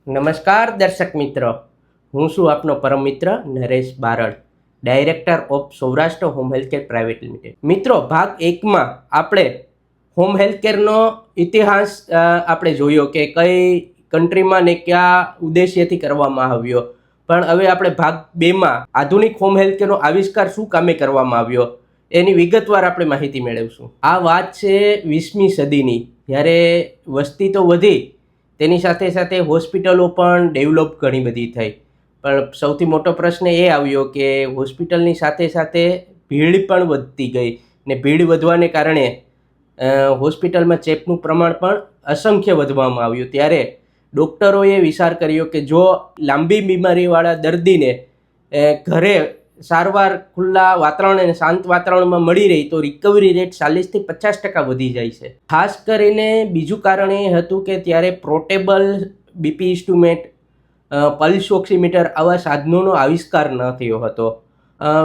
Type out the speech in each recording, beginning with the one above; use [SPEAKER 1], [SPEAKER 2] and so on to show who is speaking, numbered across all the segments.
[SPEAKER 1] નમસ્કાર દર્શક મિત્રો, હું છું આપનો પરમ મિત્ર Naresh Barad, director of Saurashtra home healthcare private limited. મિત્રો, ભાગ 1માં આપણે હોમ હેલ્થકેરનો ઇતિહાસ આપણે જોયો કે કઈ કન્ટ્રીમાં ને કયા ઉદ્દેશ્યથી કરવામાં આવ્યો. પણ હવે આપણે ભાગ 2માં આધુનિક હોમ હેલ્થકેરનો આવિષ્કાર શું કામે કરવામાં આવ્યો એની વિગતવાર આપણે માહિતી મેળવીશું. આ વાત છે 20મી સદીની, જ્યારે વસ્તી તો વધી, તેની સાથે સાથે હોસ્પિટલો પણ ડેવલપ ઘણી બધી થઈ. પણ સૌથી મોટો પ્રશ્ન એ આવ્યો કે હોસ્પિટલની સાથે સાથે ભીડ પણ વધતી ગઈ ને ભીડ વધવાને કારણે હોસ્પિટલમાં ચેપનું પ્રમાણ પણ અસંખ્ય વધવામાં આવ્યું. ત્યારે ડૉક્ટરોએ વિચાર કર્યો કે જો લાંબી બીમારીવાળા દર્દીને ઘરે સારવાર ખુલ્લા વાતાવરણ અને શાંત વાતાવરણમાં મળી રહી તો રિકવરી રેટ 40થી 50% વધી જાય છે. ખાસ કરીને બીજું કારણ એ હતું કે ત્યારે portable BP instrument, pulse oximeter આવા સાધનોનો આવિષ્કાર ન થયો હતો.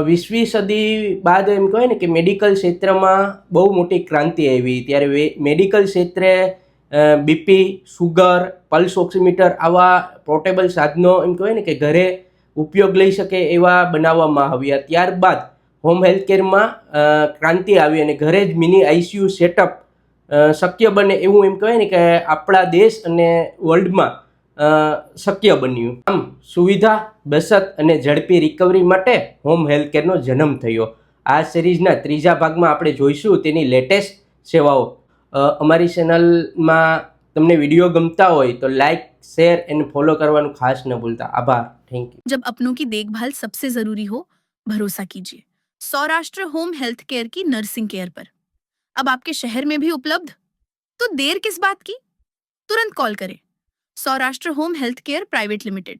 [SPEAKER 1] 20મી સદી બાદ એમ કહેવાય ને કે મેડિકલ ક્ષેત્રમાં બહુ મોટી ક્રાંતિ આવી. ત્યારે મેડિકલ ક્ષેત્રે બીપી, સુગર, પલ્સ ઓક્સિમીટર આવા પોર્ટેબલ સાધનો એમ કહેવાય ને કે ઘરે ઉપયોગ લઈ શકે એવા બનાવવામાં આવ્યા. ત્યારબાદ હોમ હેલ્થકેરમાં ક્રાંતિ આવી અને ઘરે જ મિની આઈસીયુ સેટઅપ શક્ય બને એવું એમ કહેવાય ને કે આપણા દેશ અને વર્લ્ડમાં શક્ય બન્યું. આમ સુવિધા, બચત અને ઝડપી રિકવરી માટે હોમ હેલ્થકેરનો જન્મ થયો. આ સિરીઝના 3જા ભાગમાં આપણે જોઈશું તેની લેટેસ્ટ સેવાઓ. અમારી ચેનલમાં તમને વિડીયો ગમતા હોય તો લાઈક, શેર અને ફોલો કરવાનું ખાસ ન ભૂલતા. આભાર. Thank you.
[SPEAKER 2] जब अपनों की देखभाल सबसे जरूरी हो, भरोसा कीजिए सौराष्ट्र होम हेल्थ केयर की नर्सिंग केयर पर। अब आपके शहर में भी उपलब्ध, तो देर किस बात की, तुरंत कॉल करें। Saurashtra home health care private limited,